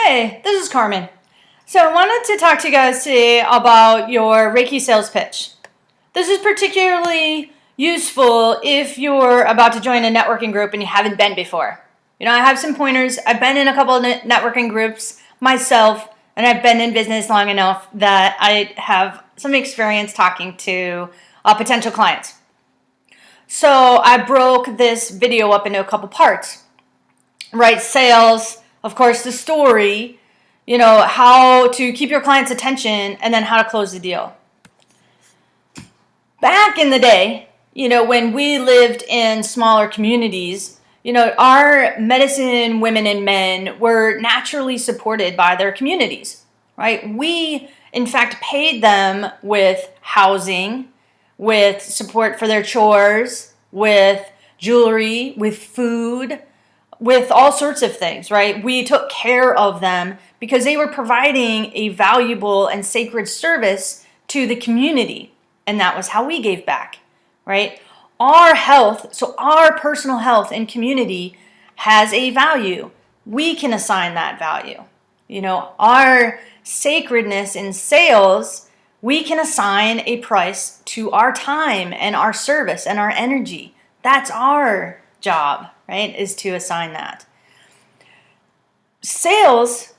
Hey, this is Carmen. So I wanted to talk to you guys today about your Reiki sales pitch. This is particularly useful if you're about to join a networking group and you haven't been before. I have some pointers. I've been in a couple of networking groups myself, and I've been in business long enough that I have some experience talking to potential clients. So I broke this video up into a couple parts. Right, sales, of course, the story, how to keep your client's attention, and then how to close the deal. Back in the day, when we lived in smaller communities, our medicine women and men were naturally supported by their communities, right? We, in fact, paid them with housing, with support for their chores, with jewelry, with food, with all sorts of things, right? We took care of them because they were providing a valuable and sacred service to the community. And that was how we gave back, right? Our health, so our personal health and community has a value. We can assign that value. Our sacredness in sales, we can assign a price to our time and our service and our energy. That's our job, right, is to assign that. Sales,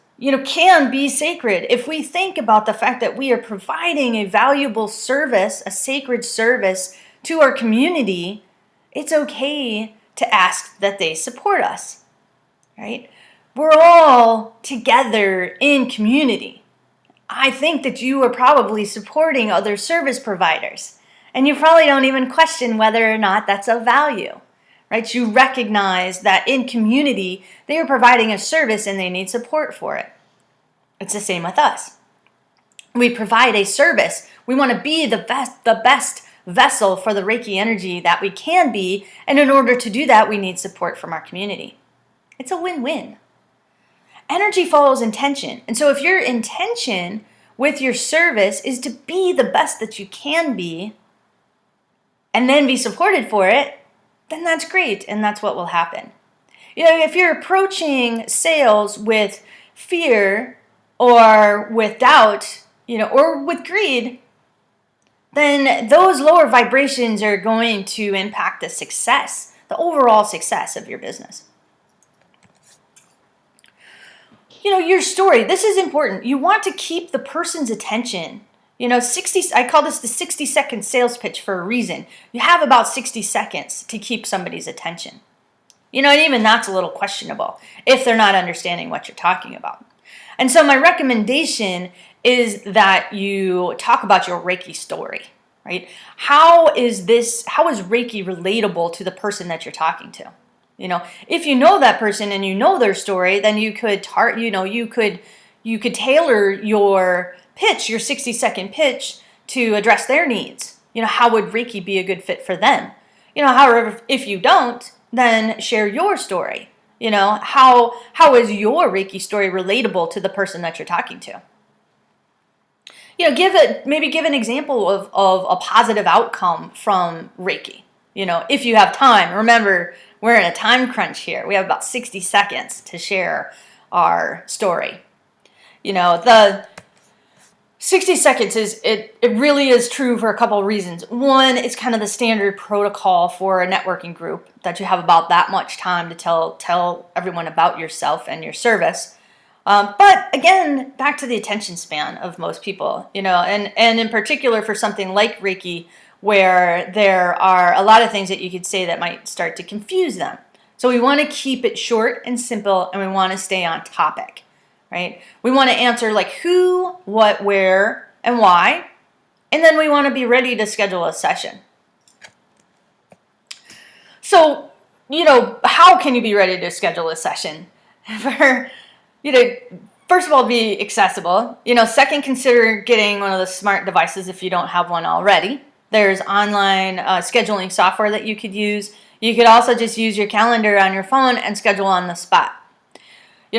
can be sacred. If we think about the fact that we are providing a valuable service, a sacred service to our community, it's okay to ask that they support us, right? We're all together in community. I think that you are probably supporting other service providers, and you probably don't even question whether or not that's of value. Right? You recognize that in community, they are providing a service and they need support for it. It's the same with us. We provide a service. We want to be the best vessel for the Reiki energy that we can be. And in order to do that, we need support from our community. It's a win-win. Energy follows intention. And so if your intention with your service is to be the best that you can be and then be supported for it, then that's great, and that's what will happen. If you're approaching sales with fear or with doubt, or with greed, then those lower vibrations are going to impact the overall success of your business. Your story, this is important. You want to keep the person's attention. I call this the 60-second sales pitch for a reason. You have about 60 seconds to keep somebody's attention. And even that's a little questionable if they're not understanding what you're talking about. And so my recommendation is that you talk about your Reiki story, right? How is Reiki relatable to the person that you're talking to? If you know that person and you know their story, then you could tailor your pitch, your 60-second pitch, to address their needs. How would Reiki be a good fit for them? However, if you don't, then share your story. How is your Reiki story relatable to the person that you're talking to? Give an example of a positive outcome from Reiki. If you have time. Remember, we're in a time crunch here. We have about 60 seconds to share our story. The 60 seconds it really is true for a couple of reasons. One, it's kind of the standard protocol for a networking group that you have about that much time to tell everyone about yourself and your service. But again, back to the attention span of most people, and in particular for something like Reiki, where there are a lot of things that you could say that might start to confuse them. So we want to keep it short and simple, and we want to stay on topic. Right? We want to answer like who, what, where, and why. And then we want to be ready to schedule a session. So, how can you be ready to schedule a session? First of all, be accessible. Second, consider getting one of the smart devices if you don't have one already. There's online scheduling software that you could use. You could also just use your calendar on your phone and schedule on the spot.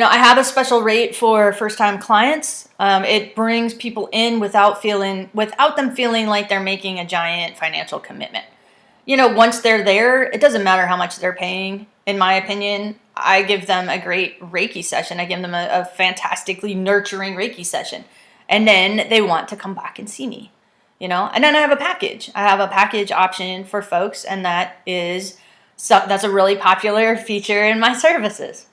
I have a special rate for first-time clients. It brings people in without them feeling like they're making a giant financial commitment. Once they're there, it doesn't matter how much they're paying, in my opinion. I give them a great Reiki session. I give them a fantastically nurturing Reiki session. And then they want to come back and see me, And then I have a package. I have a package option for folks, and that's a really popular feature in my services.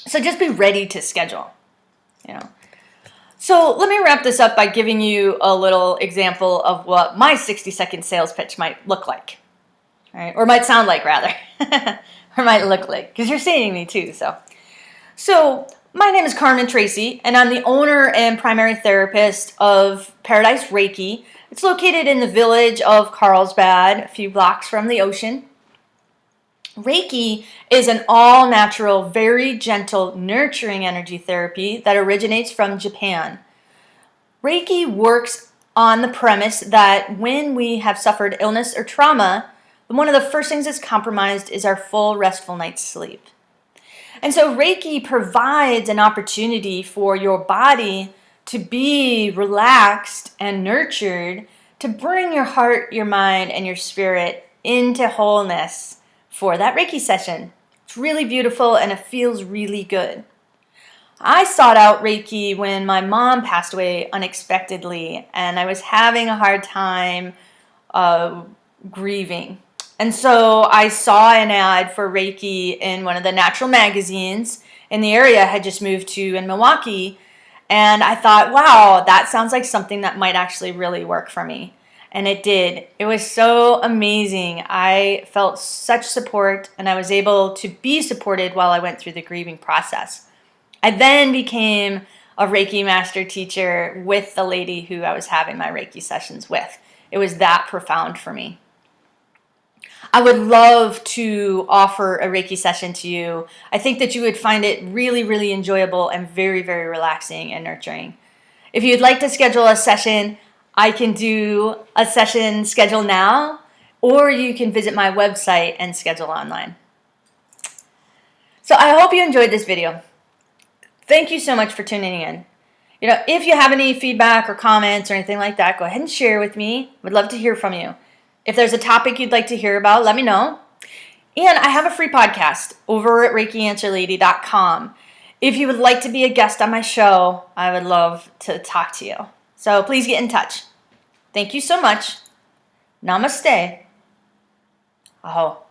So just be ready to schedule, So let me wrap this up by giving you a little example of what my 60-second sales pitch might look like, right? Or might sound like, rather, or might look like, because you're seeing me too. So my name is Carmen Tracy, and I'm the owner and primary therapist of Paradise Reiki. It's located in the village of Carlsbad, a few blocks from the ocean. Reiki is an all-natural, very gentle, nurturing energy therapy that originates from Japan. Reiki works on the premise that when we have suffered illness or trauma, one of the first things that's compromised is our full, restful night's sleep. And so Reiki provides an opportunity for your body to be relaxed and nurtured, to bring your heart, your mind, and your spirit into wholeness for that Reiki session. It's really beautiful and it feels really good. I sought out Reiki when my mom passed away unexpectedly, and I was having a hard time grieving. And so I saw an ad for Reiki in one of the natural magazines in the area I had just moved to in Milwaukee. And I thought, wow, that sounds like something that might actually really work for me. And it did. It was so amazing. I felt such support, and I was able to be supported while I went through the grieving process. I then became a Reiki master teacher with the lady who I was having my Reiki sessions with. It was that profound for me. I would love to offer a Reiki session to you. I think that you would find it really, really enjoyable and very, very relaxing and nurturing. If you'd like to schedule a session, I can do a session schedule now, or you can visit my website and schedule online. So I hope you enjoyed this video. Thank you so much for tuning in. If you have any feedback or comments or anything like that, go ahead and share with me. Would love to hear from you. If there's a topic you'd like to hear about, let me know. And I have a free podcast over at ReikiAnswerLady.com. If you would like to be a guest on my show, I would love to talk to you. So please get in touch. Thank you so much. Namaste. Aho.